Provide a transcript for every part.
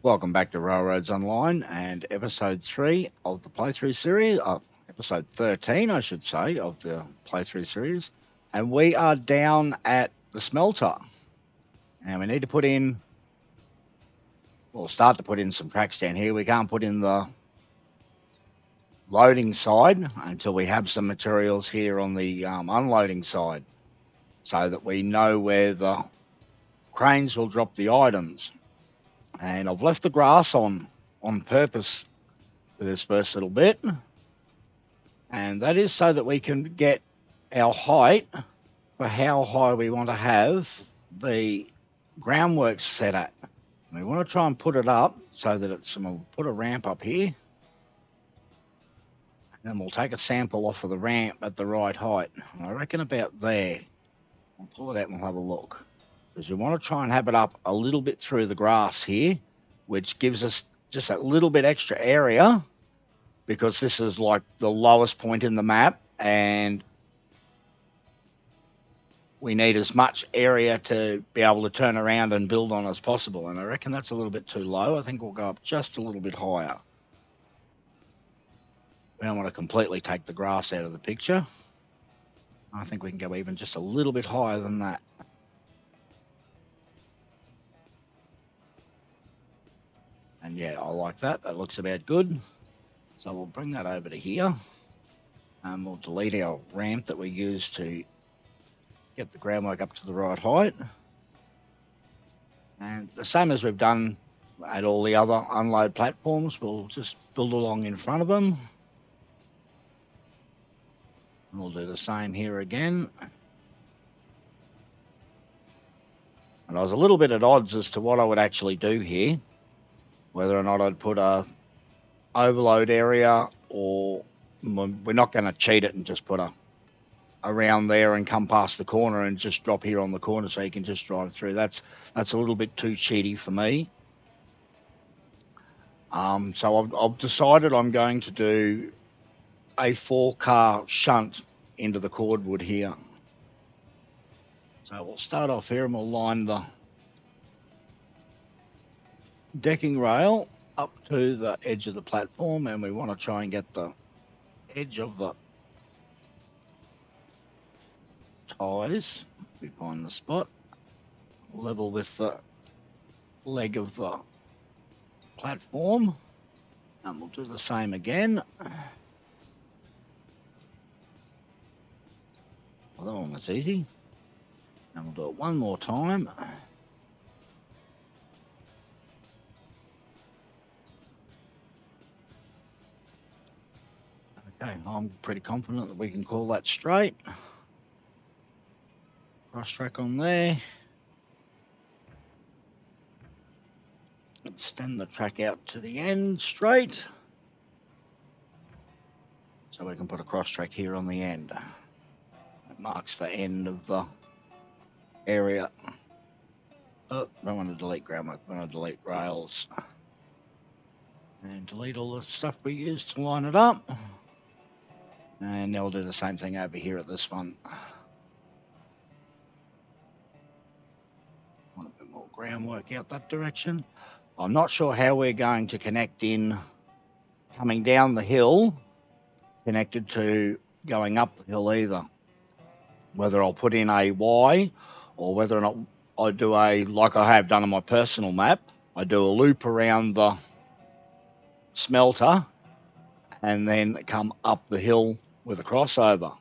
Welcome back to Railroads Online and episode 3 of the playthrough series, episode 13, I should say, of the playthrough series. And we are down at the smelter. And we need to start to put in some tracks down here. We can't put in the loading side until we have some materials here on the unloading side so that we know where the cranes will drop the items. And I've left the grass on purpose for this first little bit. And that is so that we can get our height for how high we want to have the groundwork set at. We want to try and put it up so that we'll put a ramp up here. And then we'll take a sample off of the ramp at the right height. And I reckon about there. I'll pull it out and we'll have a look. Because we want to try and have it up a little bit through the grass here, which gives us just a little bit extra area, because this is like the lowest point in the map and we need as much area to be able to turn around and build on as possible. And I reckon that's a little bit too low. I think we'll go up just a little bit higher. We don't want to completely take the grass out of the picture. I think we can go even just a little bit higher than that. And yeah, I like that. That looks about good. So we'll bring that over to here. And we'll delete our ramp that we used to get the groundwork up to the right height. And the same as we've done at all the other unload platforms, we'll just build along in front of them. And we'll do the same here again. And I was a little bit at odds as to what I would actually do here, whether or not I'd put a overload area, or we're not going to cheat it and just put a around there and come past the corner and just drop here on the corner so you can just drive through. That's a little bit too cheaty for me. So I've decided I'm going to do a 4-car shunt into the cordwood here. So we'll start off here and we'll line the decking rail up to the edge of the platform, and we want to try and get the edge of the ties, we find the spot, level with the leg of the platform, and we'll do the same again. Well, that one was easy. And we'll do it one more time. Okay, I'm pretty confident that we can call that straight. Cross track on there. Extend the track out to the end straight. So we can put a cross track here on the end. That marks the end of the area. Oh, don't want to delete groundwork, I want to delete rails. And delete all the stuff we used to line it up. And now we'll do the same thing over here at this one. Want a bit more groundwork out that direction. I'm not sure how we're going to connect in coming down the hill, connected to going up the hill either. Whether I'll put in a Y, or whether or not I do like I have done on my personal map, I do a loop around the smelter and then come up the hill with a crossover.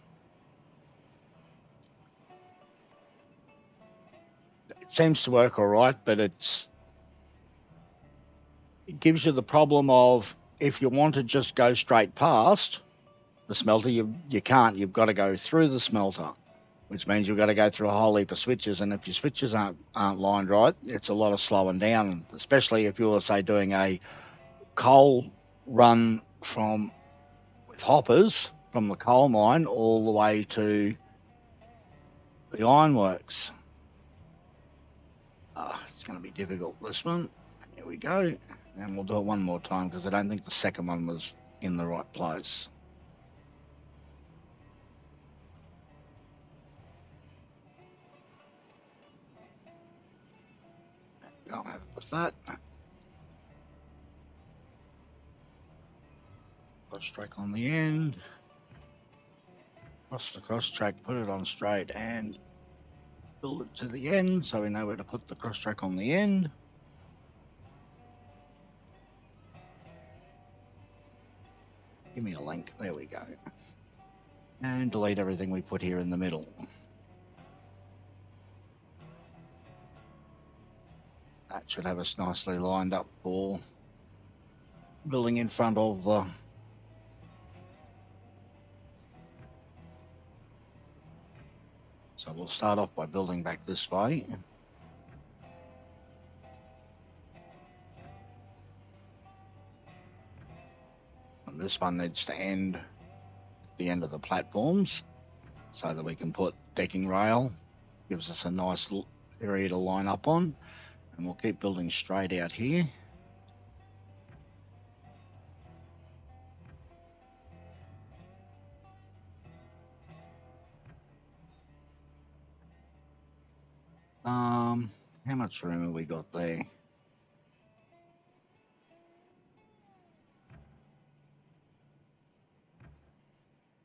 It seems to work all right, but it gives you the problem of, if you want to just go straight past the smelter, you can't. You've got to go through the smelter, which means you've got to go through a whole heap of switches. And if your switches aren't lined right, it's a lot of slowing down, especially if you're, say, doing a coal run with hoppers from the coal mine all the way to the ironworks. It's going to be difficult, this one. Here we go. And we'll do it one more time, because I don't think the second one was in the right place. I'll have it with that. Cross track on the end. Cross the cross track, put it on straight, and build it to the end so we know where to put the cross track on the end. Give me a link. There we go. And delete everything we put here in the middle. That should have us nicely lined up for building in front of the So we'll start off by building back this way. And this one needs to end at the end of the platforms so that we can put decking rail. Gives us a nice area to line up on. And we'll keep building straight out here. How much room have we got there?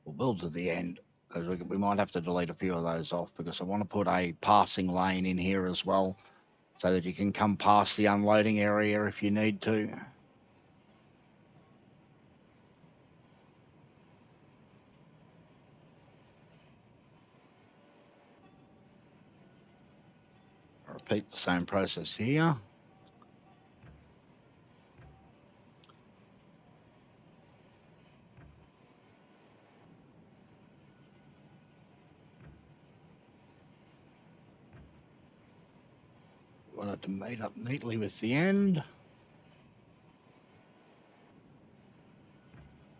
We'll build to the end because we might have to delete a few of those off because I want to put a passing lane in here as well so that you can come past the unloading area if you need to. Repeat the same process here. We want it to meet up neatly with the end.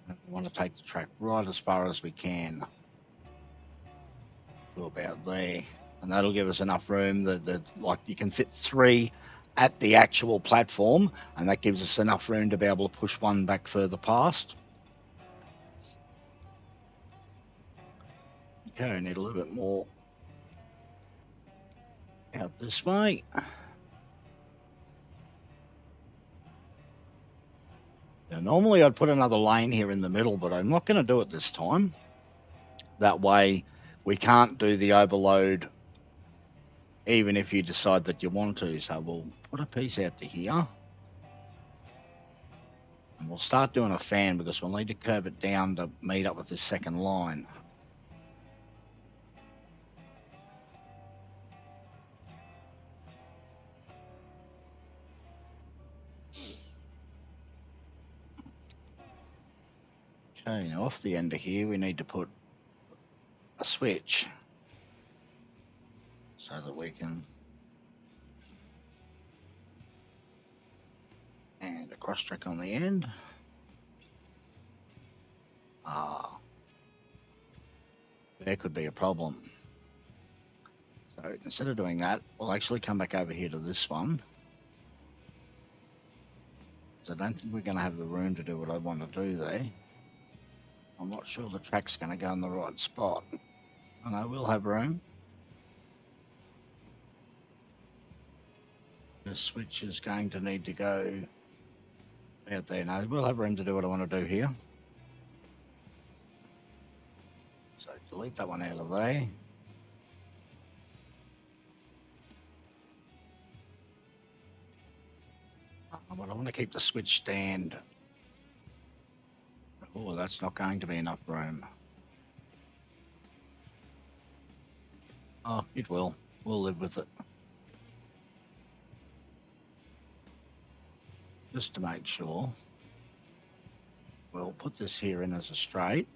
And we want to take the track right as far as we can to about there. And that'll give us enough room that like you can fit 3 at the actual platform, and that gives us enough room to be able to push one back further past. Okay, I need a little bit more out this way. Now, normally I'd put another lane here in the middle, but I'm not going to do it this time. That way we can't do the overload even if you decide that you want to. So we'll put a piece out to here. And we'll start doing a fan because we'll need to curve it down to meet up with this second line. Okay, now off the end of here we need to put a switch so that we can, and a cross track on the end. There could be a problem. So instead of doing that, we'll actually come back over here to this one. So I don't think we're going to have the room to do what I want to do there. I'm not sure the track's going to go in the right spot. I know we'll have room. The switch is going to need to go out there. No, we'll have room to do what I want to do here. So delete that one out of there. But I want to keep the switch stand. Oh, that's not going to be enough room. Oh, it will. We'll live with it. Just to make sure, we'll put this here in as a straight.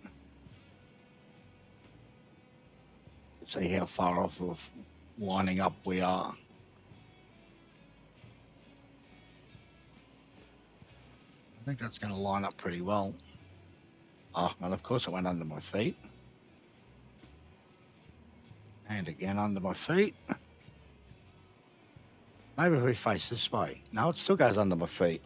See how far off of lining up we are. I think that's going to line up pretty well. Oh, and of course it went under my feet. And again under my feet. Maybe if we face this way. No, it still goes under my feet.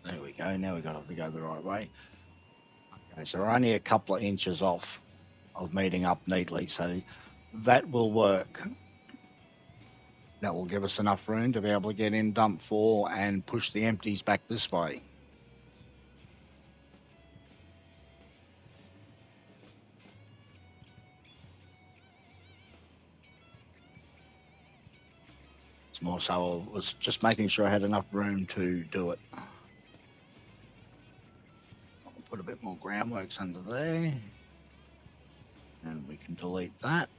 There we go. Now we've got to go the right way. Okay, so we're only a couple of inches off of meeting up neatly, so that will work. That will give us enough room to be able to get in dump 4 and push the empties back this way. It's more so I was just making sure I had enough room to do it. I'll put a bit more groundworks under there. And we can delete that.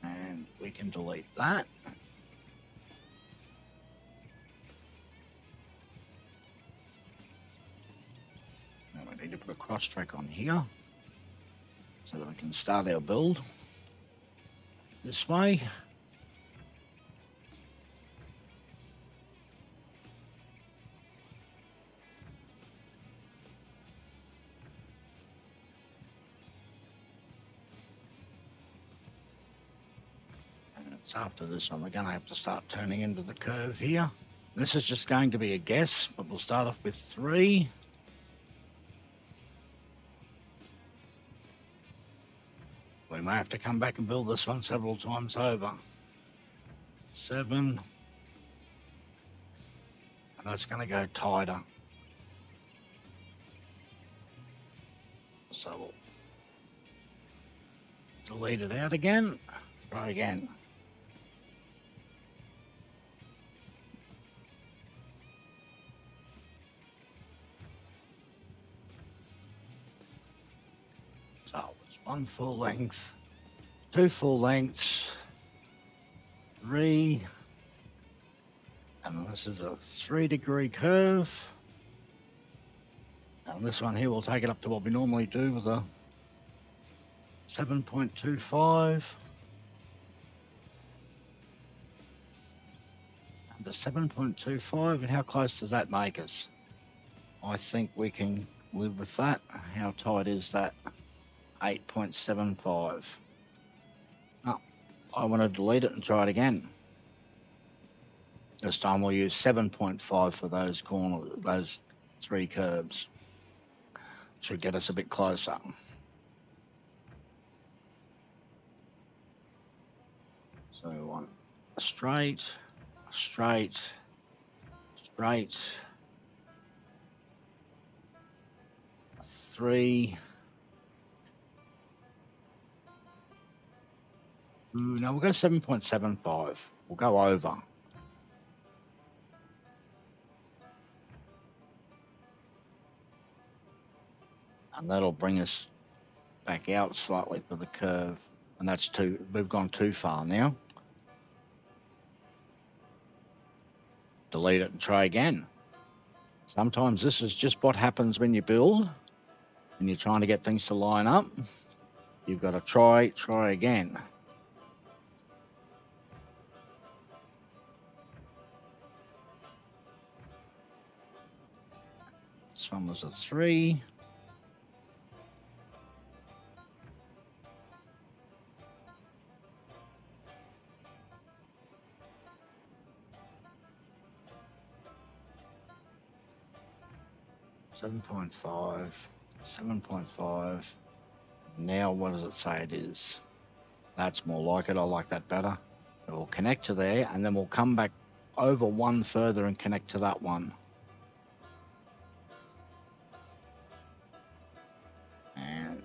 And we can delete that. Now we need to put a cross track on here so that we can start our build this way. It's after this one, we're going to have to start turning into the curve here. This is just going to be a guess, but we'll start off with 3. We may have to come back and build this one several times over. 7. And that's going to go tighter. So we'll delete it out again. Try again. So it's 1 full length, 2 full lengths, 3, and this is a 3-degree curve. And this one here will take it up to what we normally do with a 7.25. And a 7.25, and how close does that make us? I think we can live with that. How tight is that? 8.75. Oh, I want to delete it and try it again. This time we'll use 7.5 for those corners, those 3 curves. Should get us a bit closer. So we want straight, straight, straight, 3. No, we'll go 7.75. We'll go over. And that'll bring us back out slightly for the curve. And that's we've gone too far now. Delete it and try again. Sometimes this is just what happens when you build and you're trying to get things to line up. You've got to try again. This one was a 3. $7.5, 7.5. Now what does it say it is? That's more like it. I like that better. It will connect to there, and then we'll come back over 1 further and connect to that one. And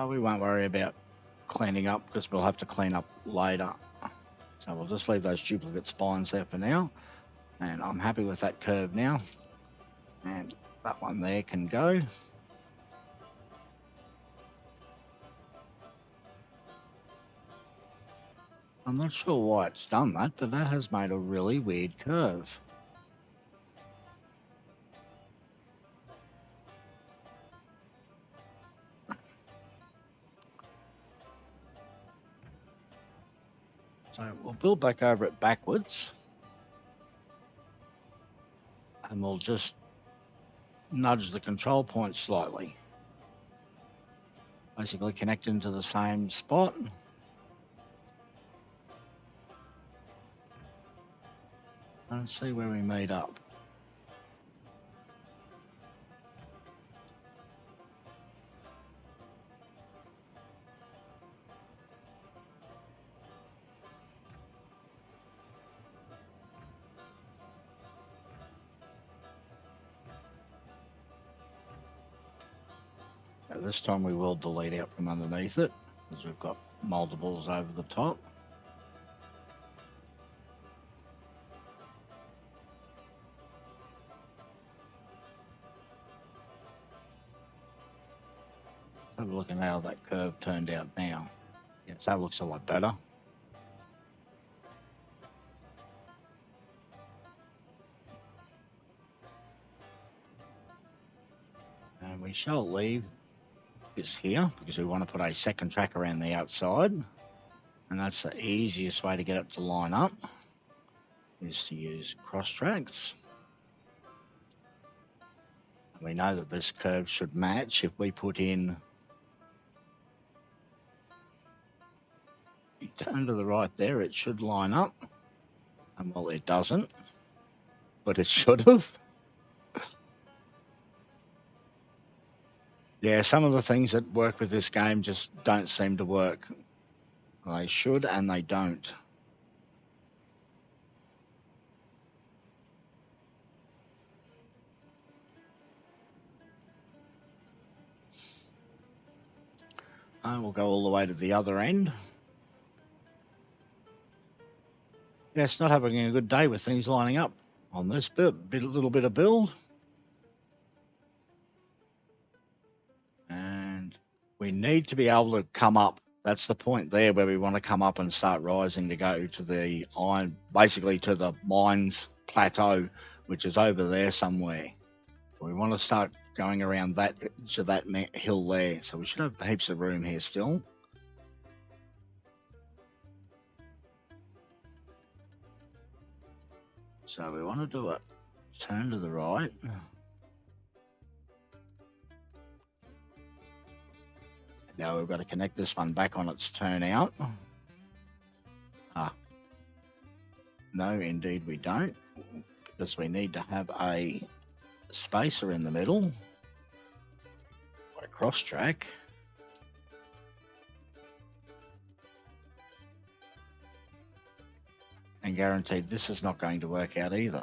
we won't worry about cleaning up because we'll have to clean up later. So we'll just leave those duplicate spines there for now. And I'm happy with that curve now. And that one there can go. I'm not sure why it's done that, but that has made a really weird curve. So we'll build back over it backwards. And we'll just nudge the control point slightly. Basically connect into the same spot. And see where we meet up. this time we will delete out from underneath it, because we've got multiples over the top. Have a look at how that curve turned out now. Yes, that looks a lot better. And we shall leave this here because we want to put a second track around the outside. And that's the easiest way to get it to line up, is to use cross tracks. We know that this curve should match. If we put in, you turn to the right there, it should line up. And well, it doesn't, but it should have. Yeah, some of the things that work with this game just don't seem to work. They should and they don't. And we'll go all the way to the other end. Yeah, it's not having a good day with things lining up on this little bit of build. And we need to be able to come up. That's the point there where we want to come up and start rising to go to the iron, basically to the mines plateau, which is over there somewhere. We want to start going around that to that hill there. So we should have heaps of room here still. So we want to do a turn to the right. Now we've got to connect this one back on its turn out. No, indeed we don't, because we need to have a spacer in the middle, or a cross track. And guaranteed this is not going to work out either.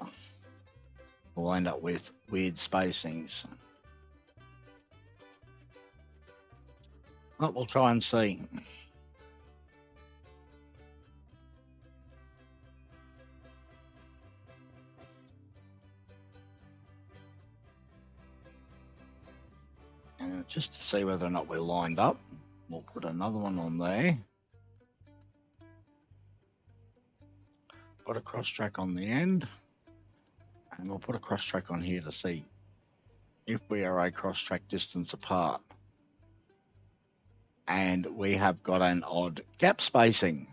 We'll end up with weird spacings. But we'll try and see. And just to see whether or not we're lined up, we'll put another one on there. Put a cross track on the end. And we'll put a cross track on here to see if we are a cross track distance apart. And we have got an odd gap spacing.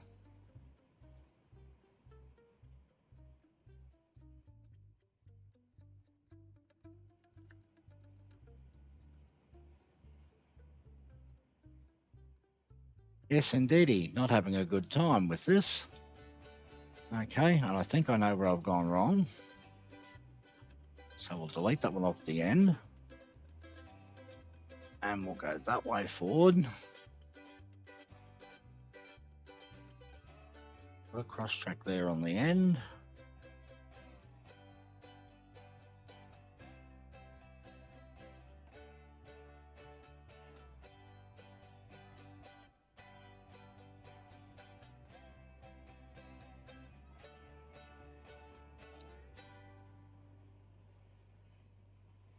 Yes, indeedy, not having a good time with this. Okay, and I think I know where I've gone wrong. So we'll delete that one off the end. And we'll go that way forward. Put a cross track there on the end.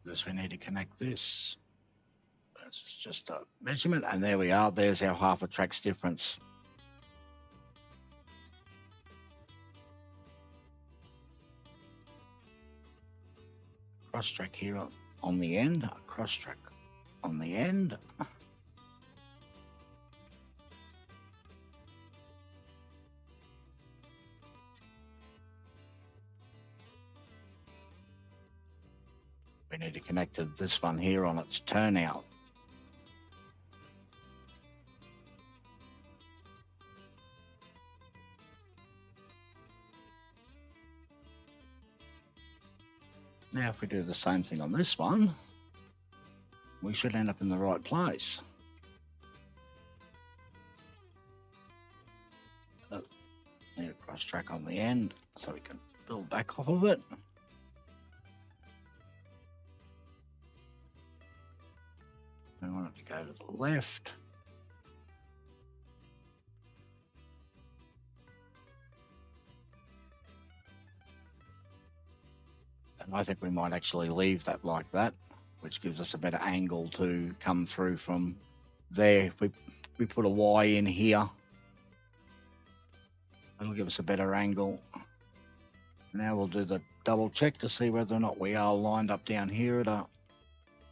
This, we need to connect this. This is just a measurement, and there we are. There's our half a track's difference. Cross track here on the end, a cross track on the end. We need to connect to this one here on its turnout. Now if we do the same thing on this one, we should end up in the right place. Need a cross track on the end so we can build back off of it. We want it to go to the left. And I think we might actually leave that like that, which gives us a better angle to come through from there. If we put a Y in here, it'll give us a better angle. Now we'll do the double check to see whether or not we are lined up down here at a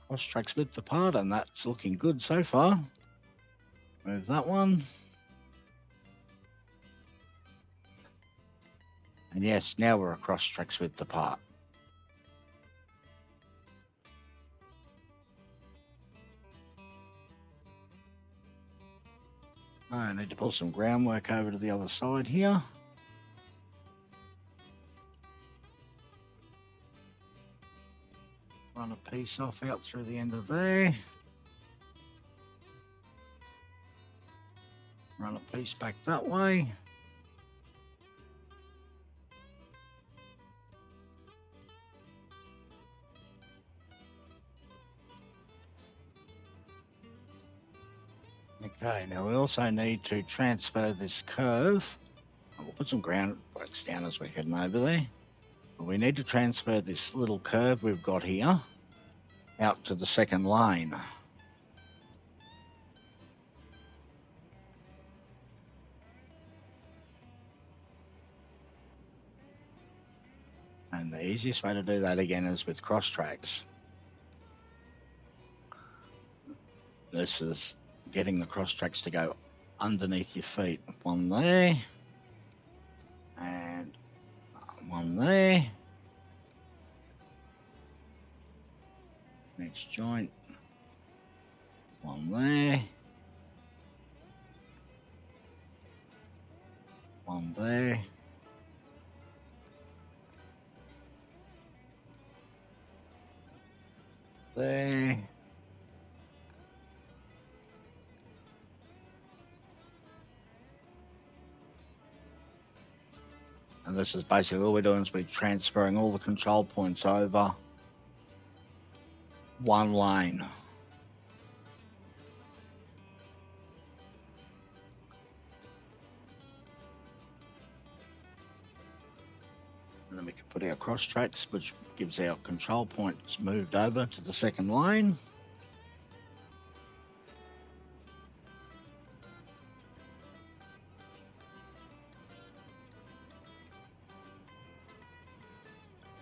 cross tracks width apart, and that's looking good so far. Move that one. And yes, now we're across tracks width apart. I need to pull some groundwork over to the other side here. Run a piece off out through the end of there. Run a piece back that way. Okay, now we also need to transfer this curve. We'll put some groundworks down as we're heading over there. But we need to transfer this little curve we've got here out to the second lane. And the easiest way to do that again is with cross tracks. This is getting the cross tracks to go underneath your feet. One there, and one there. Next joint, one there, one there. There. And this is basically all we're doing is we're transferring all the control points over one lane. And then we can put our cross tracks, which gives our control points moved over to the second lane.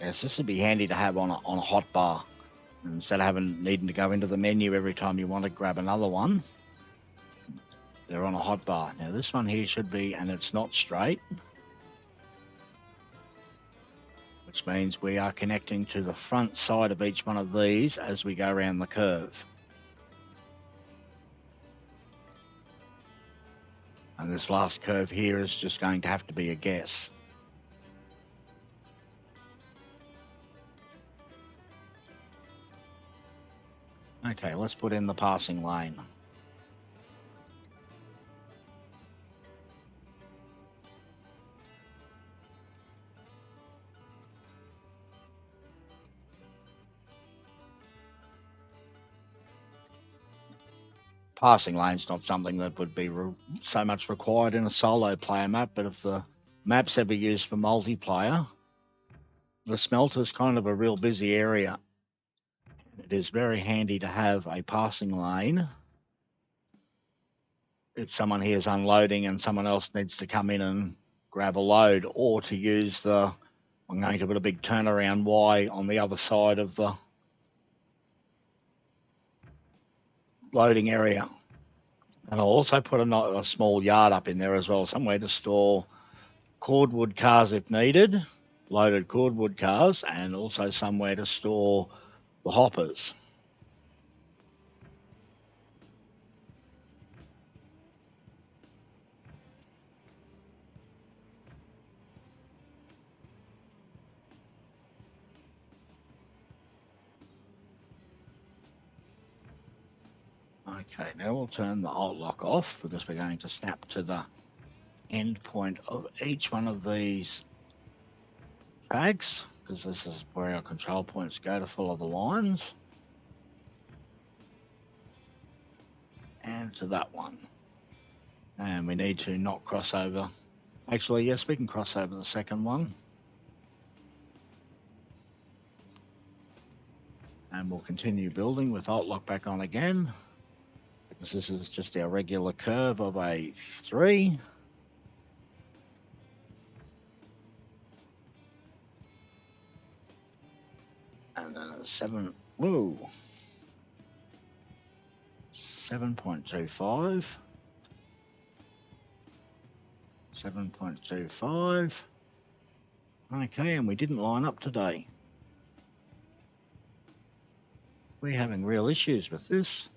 Yes, this would be handy to have on a hot bar. Instead of needing to go into the menu every time you want to grab another one, they're on a hot bar. Now this one here should be, and it's not straight, which means we are connecting to the front side of each one of these as we go around the curve. And this last curve here is just going to have to be a guess. Okay, let's put in the passing lane. Passing lane's not something that would be so much required in a solo player map, but if the map's ever used for multiplayer, the smelter's kind of a real busy area. It is very handy to have a passing lane if someone here is unloading and someone else needs to come in and grab a load, or to use I'm going to put a big turnaround Y on the other side of the loading area. And I'll also put a small yard up in there as well, somewhere to store cordwood cars if needed, loaded cordwood cars, and also somewhere to store the hoppers. Okay, now we'll turn the alt lock off because we're going to snap to the end point of each one of these tracks, because this is where our control points go to follow the lines. and to that one. And we need to not cross over. Actually, yes, we can cross over the second one. And we'll continue building with alt lock back on again, because this is just our regular curve of a 3. And then a 7, whoa, 7.25. 7.25. Okay, and we didn't line up today. We're having real issues with this.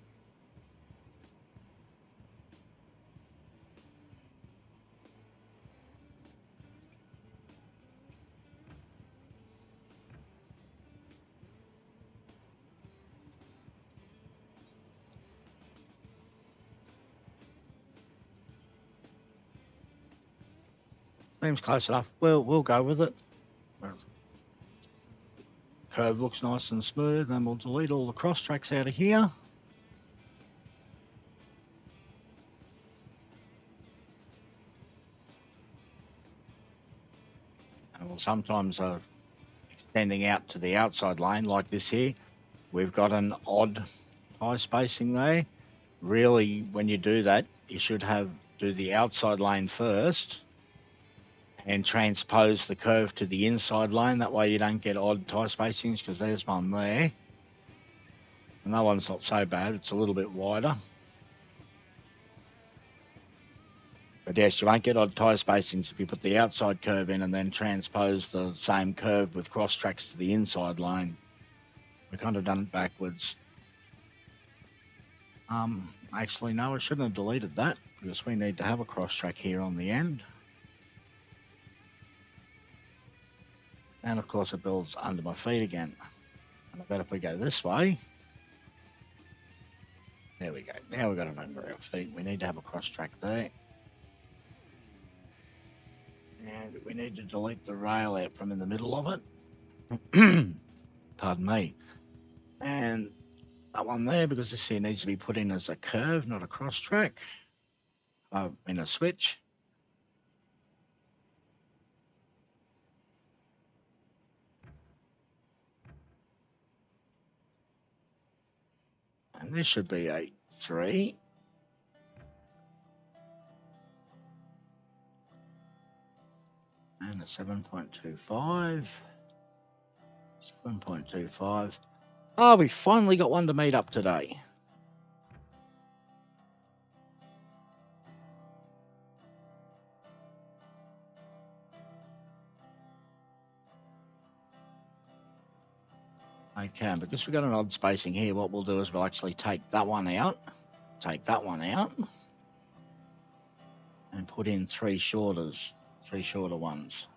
Seems close enough. We'll go with it. Curve looks nice and smooth, and we'll delete all the cross tracks out of here. And we'll sometimes extending out to the outside lane like this here. We've got an odd tie spacing there. Really, when you do that, you should do the outside lane first and transpose the curve to the inside lane. That way you don't get odd tie spacings, because there's one there. And that one's not so bad. It's a little bit wider. But yes, you won't get odd tie spacings if you put the outside curve in and then transpose the same curve with cross tracks to the inside lane. We kind of done it backwards. Actually, no, I shouldn't have deleted that, because we need to have a cross track here on the end. And of course it builds under my feet again. And I bet if we go this way, there we go. Now we've got it under our feet. We need to have a cross track there. And we need to delete the rail out from in the middle of it. Pardon me. And that one there, because this here needs to be put in as a curve, not a cross track. In a switch. And this should be a 3. And a 7.25. 7.25. Oh, we finally got one to meet up today. Okay, and because we've got an odd spacing here, what we'll do is we'll actually take that one out, and put in 3 shorter ones.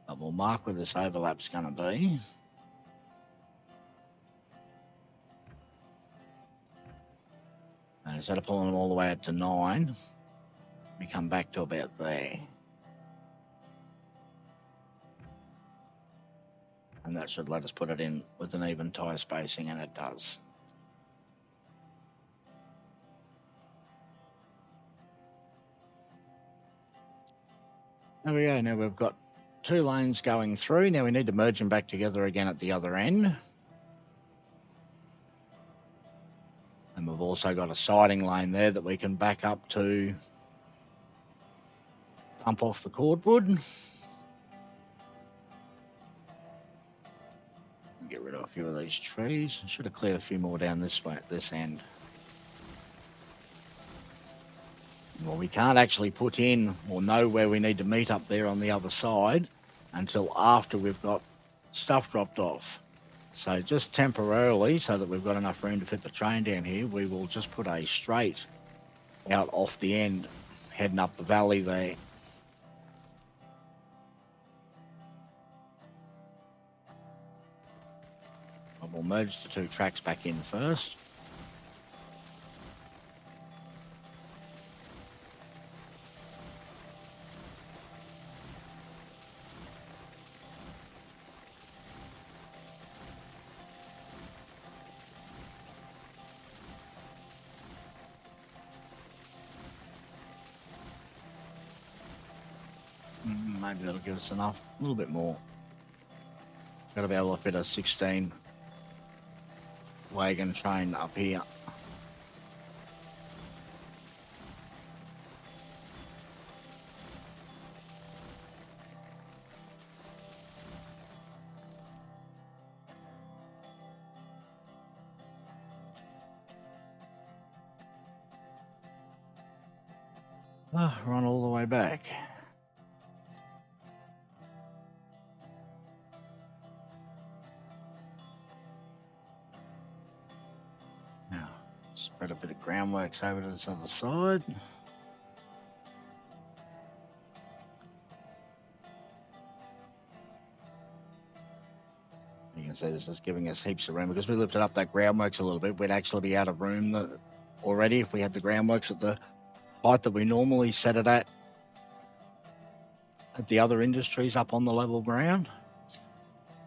And we'll mark where this overlap's going to be. And instead of pulling them all the way up to 9, we come back to about there. And that should let us put it in with an even tie spacing, and it does. There we go. Now we've got 2 lanes going through. Now we need to merge them back together again at the other end. And we've also got a siding lane there that we can back up to dump off the cordwood. Get rid of a few of these trees. Should have cleared a few more down this way at this end. Well, we can't actually put in or know where we need to meet up there on the other side until after we've got stuff dropped off. So just temporarily, so that we've got enough room to fit the train down here, we will just put a straight out off the end, heading up the valley there. And we'll merge the 2 tracks back in first. Maybe that'll give us enough, a little bit more. Got to be able to fit a 16 wagon train up here. Run all the way back. Now, spread a bit of groundworks over to this other side. You can see this is giving us heaps of room. Because we lifted up that groundworks a little bit, we'd actually be out of room already if we had the groundworks at the height that we normally set it at the other industries up on the level ground.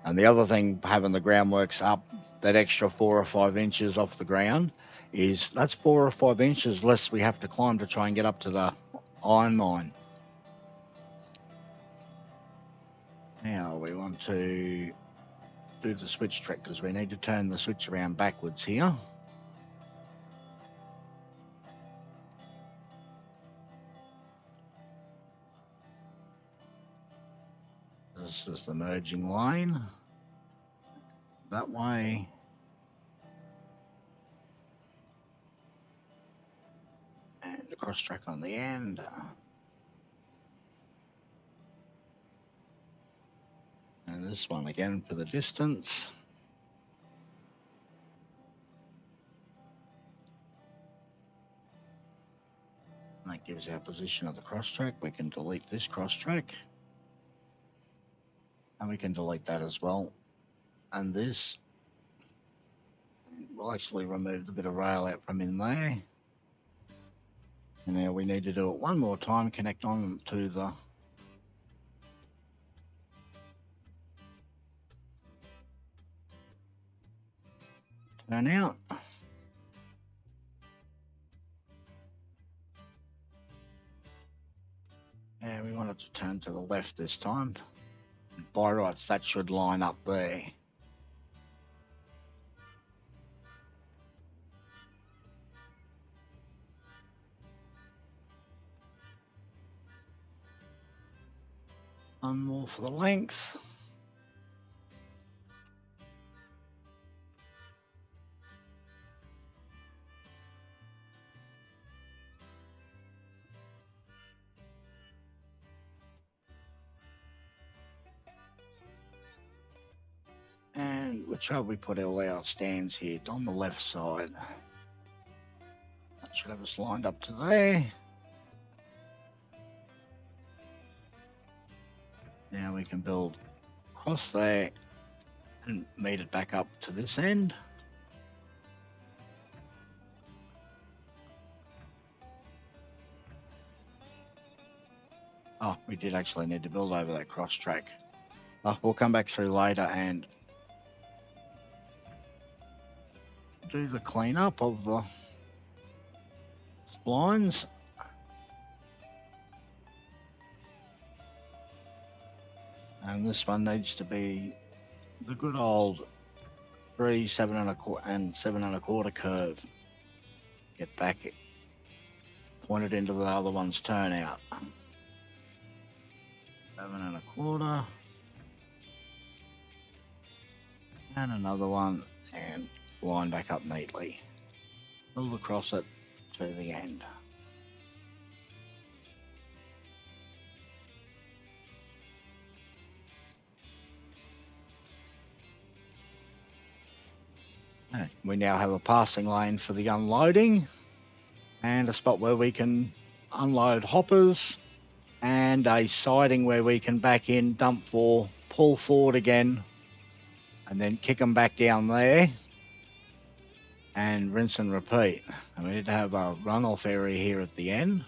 And the other thing, having the groundworks up that extra 4 or 5 inches off the ground, is that's 4 or 5 inches less we have to climb to try and get up to the iron mine. Now we want to do the switch trick because we need to turn the switch around backwards here. This is the merging lane. That way. And a cross track on the end. And this one again for the distance. And that gives our position of the cross track. We can delete this cross track. And we can delete that as well. And this, we'll actually remove the bit of rail out from in there. And now we need to do it one more time, connect on to the turnout. And we want it to turn to the left this time. By rights, that should line up there. One more for the length. And which way we put all our stands here? On the left side. That should have us lined up to there. Now we can build across there and meet it back up to this end. Oh, we did actually need to build over that cross track. Oh, we'll come back through later and do the cleanup of the splines. And this one needs to be the good old 3, 7 and 7 1/4 curve. Get back, point it into the other one's turnout. 7 1/4. And another one, and line back up neatly. Build across it to the end. We now have a passing lane for the unloading and a spot where we can unload hoppers and a siding where we can back in, dump for, pull forward again, and then kick them back down there and rinse and repeat. And we need to have a runoff area here at the end.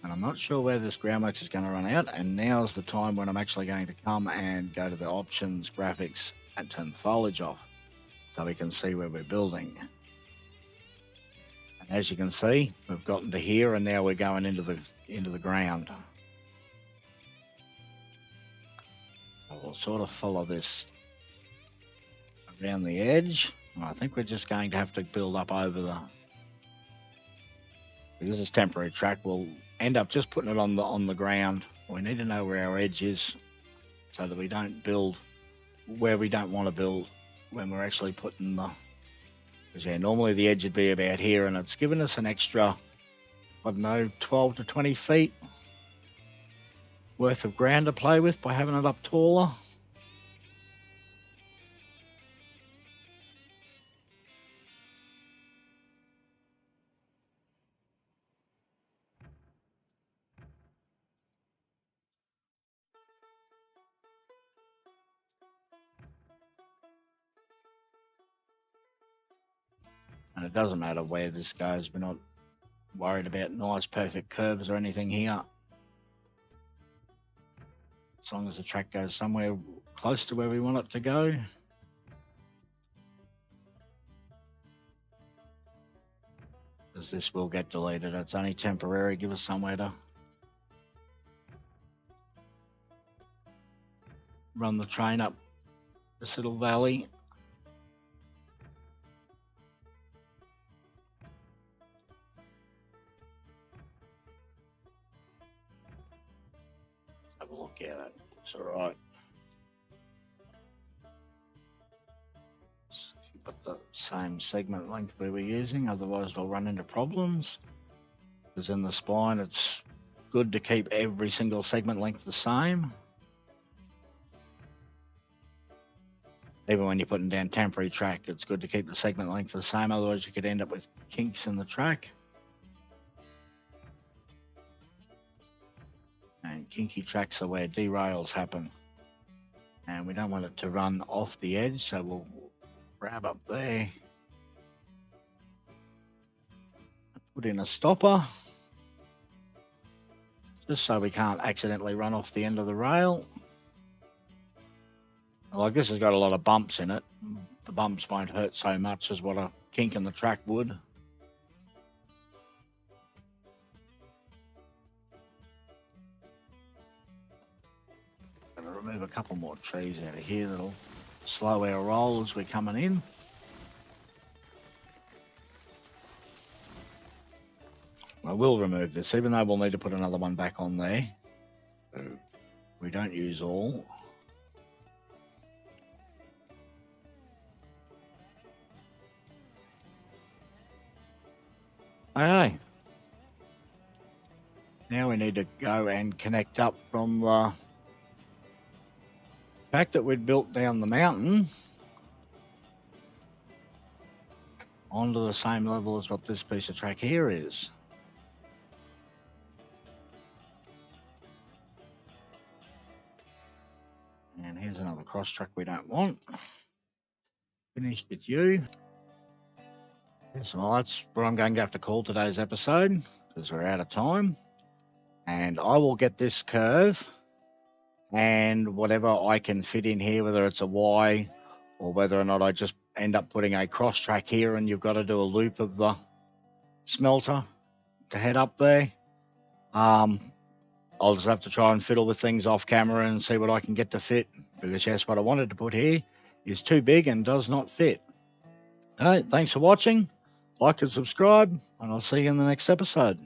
And I'm not sure where this groundworks is going to run out. And now's the time when I'm actually going to come and go to the options, graphics, and turn the foliage off so we can see where we're building. And as you can see, we've gotten to here and now we're going into the ground. We'll sort of follow this around the edge. I think we're just going to have to build up over the, because it's temporary track, we'll end up just putting it on the ground. We need to know where our edge is so that we don't build where we don't want to build when we're actually putting the, because yeah, normally the edge would be about here, and it's given us an extra, I don't know, 12 to 20 feet worth of ground to play with by having it up taller. And it doesn't matter where this goes, we're not worried about nice perfect curves or anything here. As long as the track goes somewhere close to where we want it to go. Because this will get deleted, it's only temporary, give us somewhere to run the train up this little valley. Have a look at it, it's alright. Keep it the same segment length we were using, otherwise we'll run into problems. Because in the spine it's good to keep every single segment length the same. Even when you're putting down temporary track, it's good to keep the segment length the same, otherwise you could end up with kinks in the track. And kinky tracks are where derails happen. And we don't want it to run off the edge, so we'll grab up there. Put in a stopper. Just so we can't accidentally run off the end of the rail. Like this has got a lot of bumps in it. The bumps won't hurt so much as what a kink in the track would. Gonna remove a couple more trees out of here that'll slow our roll as we're coming in. I will remove this, even though we'll need to put another one back on there. So we don't use all. Okay. Now we need to go and connect up from the track that we'd built down the mountain onto the same level as what this piece of track here is. And here's another cross track we don't want. Finished with you. Yes, well, that's what I'm going to have to call today's episode because we're out of time. And I will get this curve and whatever I can fit in here, whether it's a Y or whether or not I just end up putting a cross track here and you've got to do a loop of the smelter to head up there. I'll just have to try and fiddle with things off camera and see what I can get to fit, because yes, what I wanted to put here is too big and does not fit. All right, thanks for watching. Like and subscribe, and I'll see you in the next episode.